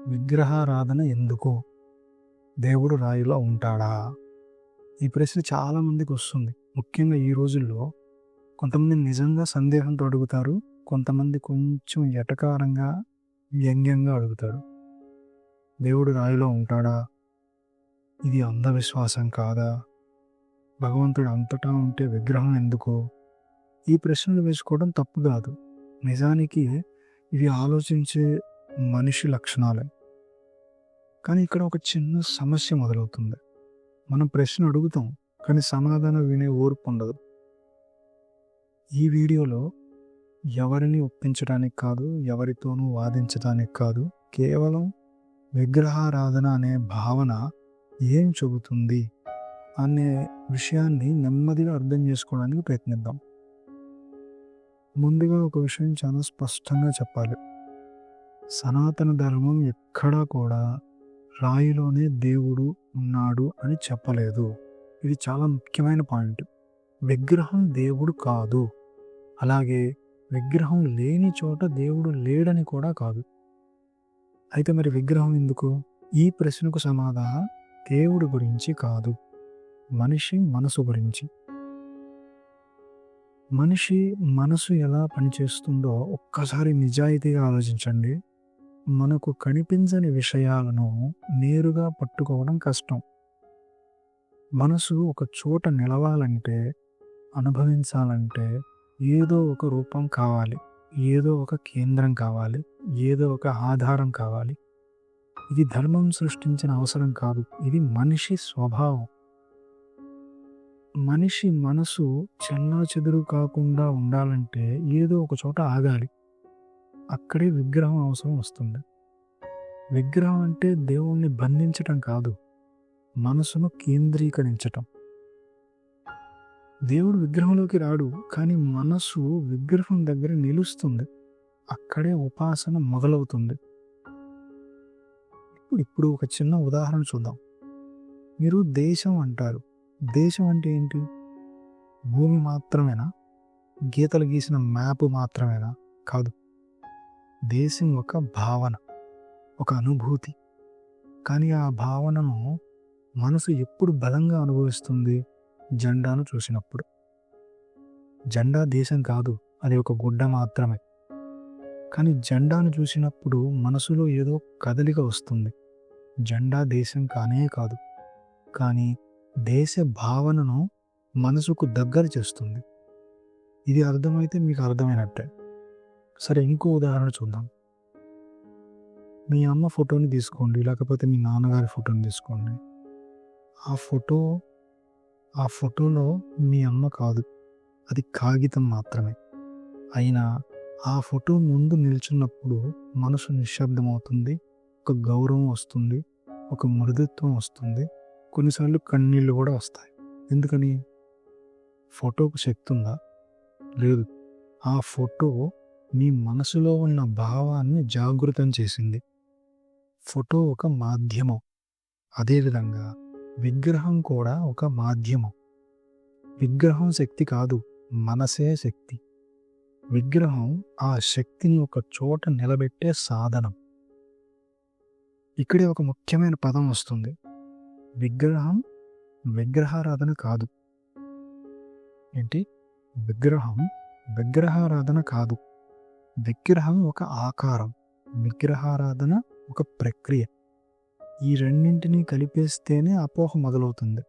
విగ్రహారాధన ఎందుకు? దేవుడు రాయిలో ఉంటాడా? ఈ ప్రశ్న చాలామందికి వస్తుంది. ముఖ్యంగా ఈ రోజుల్లో కొంతమంది నిజంగా సందేహంతో అడుగుతారు. కొంతమంది కొంచెం ఎటకారంగా, వ్యంగ్యంగా అడుగుతారు. దేవుడు రాయిలో ఉంటాడా? ఇది అంధవిశ్వాసం కాదా? భగవంతుడు అంతటా ఉంటే విగ్రహం ఎందుకు? ఈ ప్రశ్నలు వేసుకోవడం తప్పు కాదు. నిజానికి ఇవి ఆలోచించే మనిషి లక్షణాలే. కానీ ఇక్కడ ఒక చిన్న సమస్య మొదలవుతుంది. మనం ప్రశ్న అడుగుతాం, కానీ సమాధానం వినే ఓర్పు ఉండదు. ఈ వీడియోలో ఎవరిని ఒప్పించడానికి కాదు, ఎవరితోనూ వాదించడానికి కాదు, కేవలం విగ్రహారాధన అనే భావన ఏం చెబుతుంది అనే విషయాన్ని నెమ్మదిగా అర్థం చేసుకోవడానికి ప్రయత్నిద్దాం. ముందుగా ఒక విషయం చాలా స్పష్టంగా చెప్పాలి. సనాతన ధర్మం ఎక్కడా కూడా రాయిలోనే దేవుడు ఉన్నాడు అని చెప్పలేదు. ఇది చాలా ముఖ్యమైన పాయింట్. విగ్రహం దేవుడు కాదు, అలాగే విగ్రహం లేని చోట దేవుడు లేడని కూడా కాదు. అయితే మరి విగ్రహం ఎందుకు? ఈ ప్రశ్నకు సమాధానం దేవుడి గురించి కాదు, మనిషి మనసు గురించి. మనిషి మనసు ఎలా పనిచేస్తుందో ఒక్కసారి నిజాయితీగా ఆలోచించండి. మనకు కనిపించని విషయాలను నేరుగా పట్టుకోవడం కష్టం. మనసు ఒక చోట నిలవాలంటే, అనుభవించాలంటే ఏదో ఒక రూపం కావాలి, ఏదో ఒక కేంద్రం కావాలి, ఏదో ఒక ఆధారం కావాలి. ఇది ధర్మం సృష్టించిన అవసరం కాదు, ఇది మనిషి స్వభావం. మనిషి మనసు చెల్లాచెదురు కాకుండా ఉండాలంటే ఏదో ఒక చోట ఆగాలి. అక్కడే విగ్రహం అవసరం వస్తుంది. విగ్రహం అంటే దేవుణ్ణి బంధించటం కాదు, మనసును కేంద్రీకరించటం. దేవుడు విగ్రహంలోకి రాడు, కానీ మనసు విగ్రహం దగ్గర నిలుస్తుంది. అక్కడే ఉపాసన మొదలవుతుంది. ఇప్పుడు ఒక చిన్న ఉదాహరణ చూద్దాం. మీరు దేశం అంటారు. దేశం అంటే ఏంటి? భూమి మాత్రమేనా? గీతలు గీసిన మ్యాప్ మాత్రమేనా? కాదు. దేశం ఒక భావన, ఒక అనుభూతి. కానీ ఆ భావనను మనసు ఎప్పుడు బలంగా అనుభవిస్తుంది? జెండాను చూసినప్పుడు. జెండా దేశం కాదు, అది ఒక గుడ్డ మాత్రమే. కానీ జెండాను చూసినప్పుడు మనసులో ఏదో కదలిక వస్తుంది. జెండా దేశం కానే కాదు, కానీ దేశ భావనను మనసుకు దగ్గర చేస్తుంది. ఇది అర్థమైతే మీకు అర్థమైనట్టే. సరే, ఇంకో ఉదాహరణ చూద్దాం. మీ అమ్మ ఫోటోని తీసుకోండి, లేకపోతే మీ నాన్నగారి ఫోటోని తీసుకోండి. ఆ ఫోటోలో మీ అమ్మ కాదు, అది కాగితం మాత్రమే. అయినా ఆ ఫోటో ముందు నిల్చున్నప్పుడు మనసు నిశ్శబ్దమవుతుంది, ఒక గౌరవం వస్తుంది, ఒక మృదుత్వం వస్తుంది, కొన్నిసార్లు కన్నీళ్ళు కూడా వస్తాయి. ఎందుకని? ఫోటోకు శక్తి ఉందా? లేదు. ఆ ఫోటో మీ మనసులో ఉన్న భావాన్ని జాగృతం చేసింది. ఫోటో ఒక మాధ్యమం. అదేవిధంగా విగ్రహం కూడా ఒక మాధ్యమం. విగ్రహం శక్తి కాదు, మనసే శక్తి. విగ్రహం ఆ శక్తిని ఒక చోట నిలబెట్టే సాధనం. ఇక్కడే ఒక ముఖ్యమైన పదం వస్తుంది. విగ్రహం విగ్రహారాధన కాదు. ఏంటి? విగ్రహం విగ్రహారాధన కాదు. విగ్రహం ఒక ఆకారం, విగ్రహారాధన ఒక ప్రక్రియ. ఈ రెండింటినీ కలిపేస్తేనే అపోహ మొదలవుతుంది.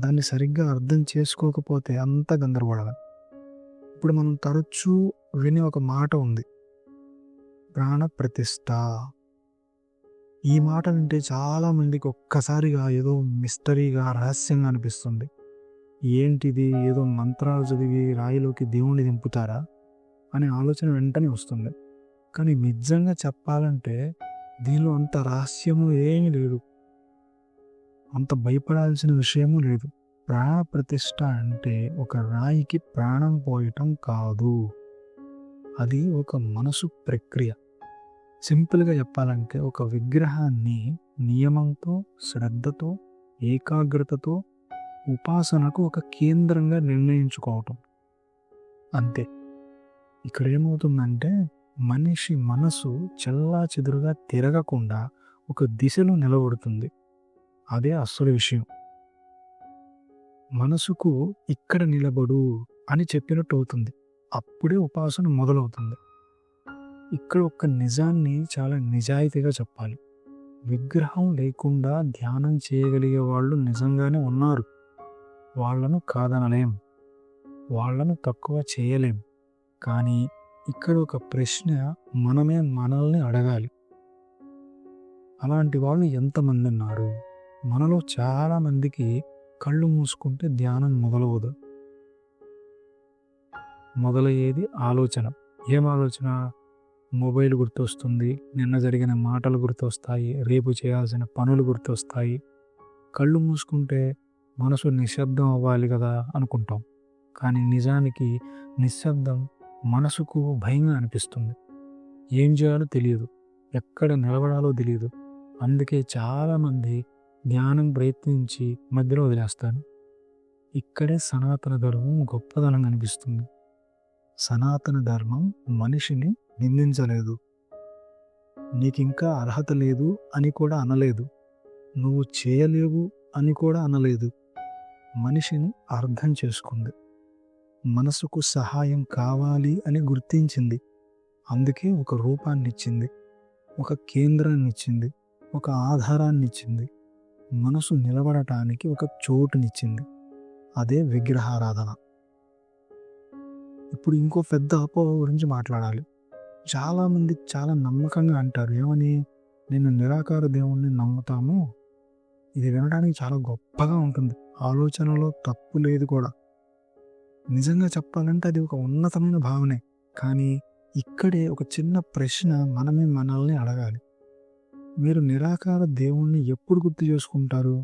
దాన్ని సరిగ్గా అర్థం చేసుకోకపోతే అంత గందరగోళమే. ఇప్పుడు మనం తరచూ వినే ఒక మాట ఉంది, ప్రాణ ప్రతిష్ఠ. ఈ మాట వింటే చాలామందికి ఒక్కసారిగా ఏదో మిస్టరీగా, రహస్యంగా అనిపిస్తుంది. ఏంటిది? ఏదో మంత్రాలు చదివి రాయిలోకి దేవుణ్ణి దింపుతారా అనే ఆలోచన వెంటనే వస్తుంది. కానీ నిజంగా చెప్పాలంటే దీనిలో అంత రహస్యము ఏమీ లేదు, అంత భయపడాల్సిన విషయము లేదు. ప్రాణ ప్రతిష్ఠ అంటే ఒక రాయికి ప్రాణం పోయటం కాదు, అది ఒక మనసు ప్రక్రియ. సింపుల్గా చెప్పాలంటే ఒక విగ్రహాన్ని నియమంతో, శ్రద్ధతో, ఏకాగ్రతతో, ఉపాసనకు ఒక కేంద్రంగా నిర్ణయించుకోవటం అంతే. ఇక్కడ ఏమవుతుందంటే మనిషి మనసు చెల్లాచెదురుగా తిరగకుండా ఒక దిశలో నిలబడుతుంది. అదే అసలు విషయం. మనసుకు ఇక్కడ నిలబడు అని చెప్పినట్టు అవుతుంది. అప్పుడే ఉపాసన మొదలవుతుంది. ఇక్కడ ఒక నిజాన్ని చాలా నిజాయితీగా చెప్పాలి. విగ్రహం లేకుండా ధ్యానం చేయగలిగే వాళ్ళు నిజంగానే ఉన్నారు. వాళ్ళను కాదనలేం, వాళ్ళను తక్కువ చేయలేం. కానీ ఇక్కడ ఒక ప్రశ్న మనమే మనల్ని అడగాలి. అలాంటి వాళ్ళు ఎంతమంది ఉన్నారు? మనలో చాలామందికి కళ్ళు మూసుకుంటే ధ్యానం మొదలవదు. మొదలయ్యేది ఆలోచన. ఏం ఆలోచన? మొబైల్ గుర్తొస్తుంది, నిన్న జరిగిన మాటలు గుర్తొస్తాయి, రేపు చేయాల్సిన పనులు గుర్తొస్తాయి. కళ్ళు మూసుకుంటే మనసు నిశ్శబ్దం అవ్వాలి కదా అనుకుంటాం. కానీ నిజానికి నిశ్శబ్దం మనసుకు భయంగా అనిపిస్తుంది. ఏం చేయాలో తెలియదు, ఎక్కడ నిలబడాలో తెలియదు. అందుకే చాలామంది ధ్యానం ప్రయత్నించి మధ్యలో వదిలేస్తారు. ఇక్కడే సనాతన ధర్మం గొప్పదనం అనిపిస్తుంది. సనాతన ధర్మం మనిషిని నిందించలేదు, నీకింకా అర్హత లేదు అని కూడా అనలేదు, నువ్వు చేయలేవు అని కూడా అనలేదు. మనిషిని అర్థం చేసుకుంది, మనసుకు సహాయం కావాలి అని గుర్తించింది. అందుకే ఒక రూపాన్ని ఇచ్చింది, ఒక కేంద్రాన్ని ఇచ్చింది, ఒక ఆధారాన్ని ఇచ్చింది, మనసు నిలబడటానికి ఒక చోటునిచ్చింది. అదే విగ్రహారాధన. ఇప్పుడు ఇంకో పెద్ద అపోహ గురించి మాట్లాడాలి. చాలామంది చాలా నమ్మకంగా అంటారు, ఏమని? నేను నిరాకార దేవుణ్ణి నమ్ముతాము. ఇది వినడానికి చాలా గొప్పగా ఉంటుంది, ఆలోచనలో తప్పు లేదు కూడా. నిజంగా చెప్పాలంటే అది ఒక ఉన్నతమైన భావనే. కానీ ఇక్కడే ఒక చిన్న ప్రశ్న మనమే మనల్ని అడగాలి. మీరు నిరాకార దేవుణ్ణి ఎప్పుడు గుర్తు చేసుకుంటారు?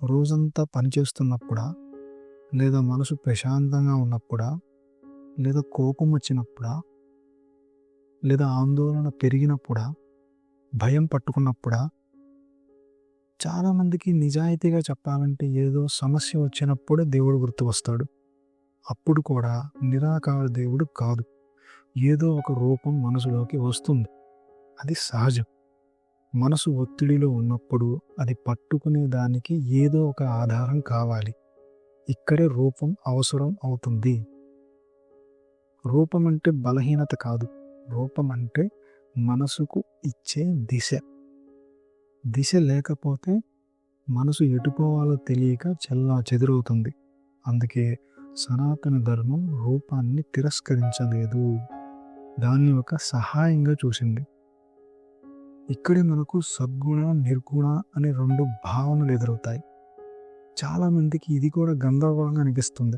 రోజంతా పనిచేస్తున్నప్పుడా? లేదా మనసు ప్రశాంతంగా ఉన్నప్పుడా? లేదా కోపం వచ్చినప్పుడా? లేదా ఆందోళన పెరిగినప్పుడా? భయం పట్టుకున్నప్పుడా? చాలామందికి నిజాయితీగా చెప్పాలంటే ఏదో సమస్య వచ్చినప్పుడే దేవుడు గుర్తు వస్తాడు. అప్పుడు కూడా నిరాకార దేవుడు కాదు, ఏదో ఒక రూపం మనసులోకి వస్తుంది. అది సహజం. మనసు ఒత్తిడిలో ఉన్నప్పుడు అది పట్టుకునే దానికి ఏదో ఒక ఆధారం కావాలి. ఇక్కడే రూపం అవసరం అవుతుంది. రూపం అంటే బలహీనత కాదు, రూపం అంటే మనసుకు ఇచ్చే దిశ. దిశ లేకపోతే మనసు ఎటుపోవాలో తెలియక చెల్లా చెదురవుతుంది. అందుకే సనాతన ధర్మం రూపాన్ని తిరస్కరించలేదు, దాన్ని ఒక సహాయంగా చూసింది. ఇక్కడే మనకు సద్గుణ నిర్గుణ అనే రెండు భావనలు ఎదురవుతాయి. చాలామందికి ఇది కూడా గందరగోళంగా అనిపిస్తుంది.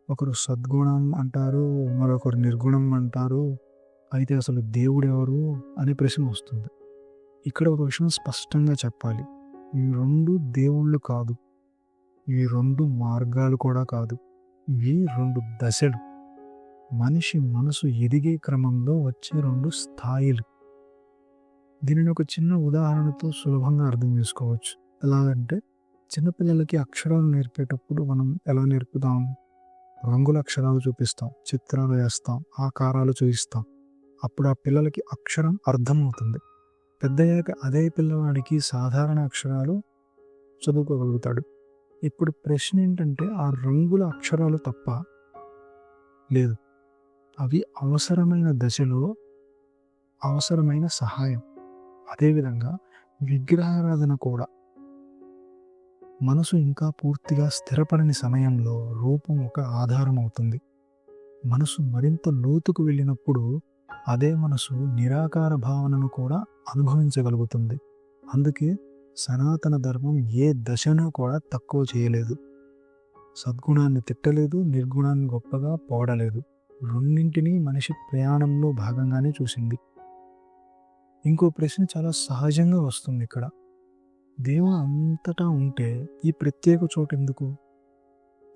ఒకరు సద్గుణం అంటారు, మరొకరు నిర్గుణం అంటారు. అయితే అసలు దేవుడు ఎవరు అనే ప్రశ్న వస్తుంది. ఇక్కడ ఒక విషయం స్పష్టంగా చెప్పాలి, ఈ రెండు దేవుళ్ళు కాదు, ఈ రెండు మార్గాలు కూడా కాదు, ఇవి రెండు దశలు. మనిషి మనసు ఎదిగే క్రమంలో వచ్చే రెండు స్థాయిలు. దీనిని ఒక చిన్న ఉదాహరణతో సులభంగా అర్థం చేసుకోవచ్చు. ఎలాగంటే, చిన్నపిల్లలకి అక్షరాలు నేర్పేటప్పుడు మనం ఎలా నేర్పుతాం? రంగుల అక్షరాలు చూపిస్తాం, చిత్రాలు వేస్తాం, ఆకారాలు చూపిస్తాం. అప్పుడు ఆ పిల్లలకి అక్షరం అర్థమవుతుంది. పెద్దయ్యాక అదే పిల్లవాడికి సాధారణ అక్షరాలు చదువుకోగలుగుతాడు. ఇప్పుడు ప్రశ్న ఏంటంటే, ఆ రంగుల అక్షరాలు తప్ప? లేదు, అవి అవసరమైన దశలో అవసరమైన సహాయం. అదేవిధంగా విగ్రహారాధన కూడా. మనసు ఇంకా పూర్తిగా స్థిరపడని సమయంలో రూపం ఒక ఆధారం అవుతుంది. మనసు మరింత లోతుకు వెళ్ళినప్పుడు అదే మనసు నిరాకార భావనను కూడా అనుభవించగలుగుతుంది. అందుకే సనాతన ధర్మం ఏ దశను కూడా తక్కువ చేయలేదు. సద్గుణాన్ని తిట్టలేదు, నిర్గుణాన్ని గొప్పగా పోడలేదు. రెండింటినీ మనిషి ప్రయాణంలో భాగంగానే చూసింది. ఇంకో ప్రశ్న చాలా సహజంగా వస్తుంది ఇక్కడ. దేవుడు అంతటా ఉంటే ఈ ప్రత్యేక చోటు ఎందుకు?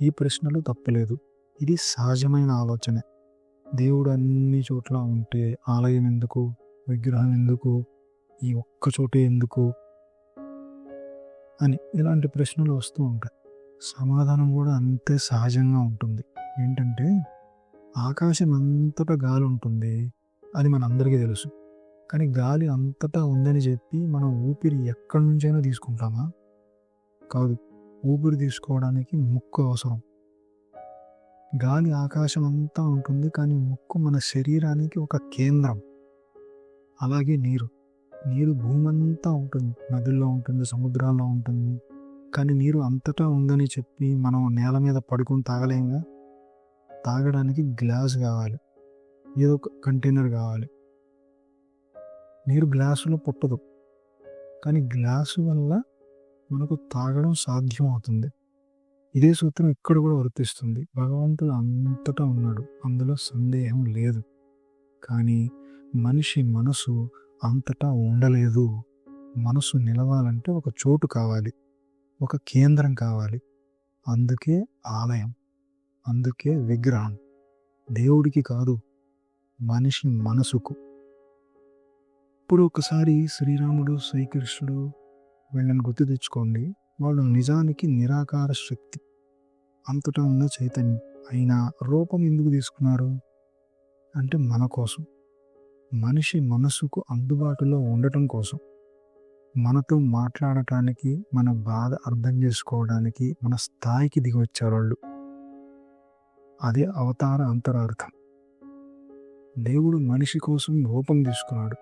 ఈ ప్రశ్నలు తప్పలేదు, ఇది సహజమైన ఆలోచనే. దేవుడు అన్ని చోట్ల ఉంటే ఆలయం ఎందుకు, విగ్రహం ఎందుకు, ఈ ఒక్క చోటే ఎందుకు అని ఇలాంటి ప్రశ్నలు వస్తూ ఉంటాయి. సమాధానం కూడా అంతే సహజంగా ఉంటుంది. ఏంటంటే, ఆకాశం అంతటా గాలి ఉంటుంది, అది మనందరికీ తెలుసు. కానీ గాలి అంతటా ఉందని చెప్పి మనం ఊపిరి ఎక్కడి నుంచైనా తీసుకుంటామా? కాదు. ఊపిరి తీసుకోవడానికి ముక్కు అవసరం. గాలి ఆకాశం అంతా ఉంటుంది, కానీ ముక్కు మన శరీరానికి ఒక కేంద్రం. అలాగే నీరు. నీరు భూమంతా ఉంటుంది, నదుల్లో ఉంటుంది, సముద్రాల్లో ఉంటుంది. కానీ నీరు అంతటా ఉందని చెప్పి మనం నేల మీద పడుకొని తాగలేంగా. తాగడానికి గ్లాస్ కావాలి, ఏదో ఒక కంటైనర్ కావాలి. నీరు గ్లాసులో పుట్టదు, కానీ గ్లాసు వల్ల మనకు తాగడం సాధ్యం అవుతుంది. ఇదే సూత్రం ఇక్కడ కూడా వర్తిస్తుంది. భగవంతుడు అంతటా ఉన్నాడు, అందులో సందేహం లేదు. కానీ మనిషి మనసు అంతటా ఉండలేదు. మనసు నిలవాలంటే ఒక చోటు కావాలి, ఒక కేంద్రం కావాలి. అందుకే ఆలయం, అందుకే విగ్రహం. దేవుడికి కాదు, మనిషి మనసుకు. ఇప్పుడు ఒకసారి శ్రీరాముడు, శ్రీకృష్ణుడు వీళ్ళని గుర్తు తెచ్చుకోండి. వాళ్ళు నిజానికి నిరాకార శక్తి, అంతటా ఉన్న చైతన్యం. అయినా రూపం ఎందుకు తీసుకున్నారు అంటే మన కోసం, మనిషి మనసుకు అందుబాటులో ఉండటం కోసం, మనతో మాట్లాడటానికి, మన బాధ అర్థం చేసుకోవడానికి, మన స్థాయికి దిగి వచ్చారు వాళ్ళు. అదే అవతార అంతరార్థం. దేవుడు మనిషి కోసం రూపం తీసుకున్నాడు.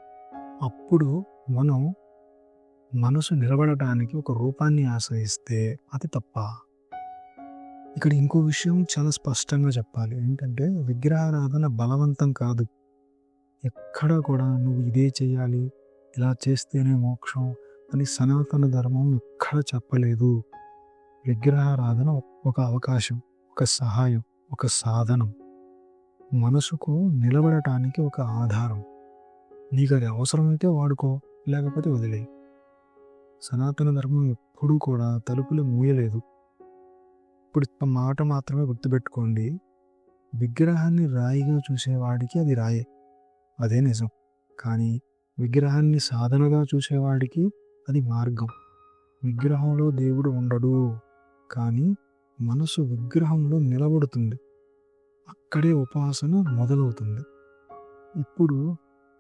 అప్పుడు మనం మనసు నిలబడటానికి ఒక రూపాన్ని ఆశ్రయిస్తే అది తప్ప. ఇక్కడ ఇంకో విషయం చాలా స్పష్టంగా చెప్పాలి. ఏంటంటే విగ్రహారాధన బలవంతం కాదు. ఎక్కడ కూడా నువ్వు ఇదే చేయాలి, ఇలా చేస్తేనే మోక్షం అని సనాతన ధర్మం ఎక్కడ చెప్పలేదు. విగ్రహారాధన ఒక అవకాశం, ఒక సహాయం, ఒక సాధనం, మనసుకు నిలబడటానికి ఒక ఆధారం. నీకు అది అవసరమైతే వాడుకో, లేకపోతే వదిలేయి. సనాతన ధర్మం ఎప్పుడూ కూడా తలుపులు మూయలేదు. ఇప్పుడు ఒక మాట మాత్రమే గుర్తుపెట్టుకోండి. విగ్రహాన్ని రాయిగా చూసేవాడికి అది రాయే, అదే నిజం. కానీ విగ్రహాన్ని సాధనగా చూసేవాడికి అది మార్గం. విగ్రహంలో దేవుడు ఉండడు, కానీ మనసు విగ్రహంలో నిలబడుతుంది. అక్కడే ఉపాసన మొదలవుతుంది. ఇప్పుడు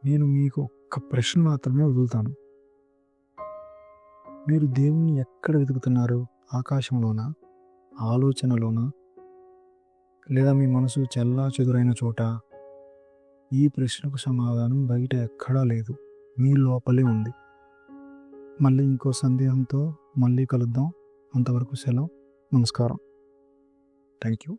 నేను మీకు ఒక్క ప్రశ్న మాత్రమే వదులుతాను. మీరు దేవుణ్ణి ఎక్కడ వెతుకుతున్నారు? ఆకాశంలోనా, ఆలోచనలోనా, లేదా మీ మనసు చెల్లా చెదురైన చోట? ఈ ప్రశ్నకు సమాధానం బయట ఎక్కడా లేదు, మీ లోపలే ఉంది. మళ్ళీ ఇంకో సందేహంతో మళ్ళీ కలుద్దాం. అంతవరకు సెలవు. నమస్కారం. Thank you.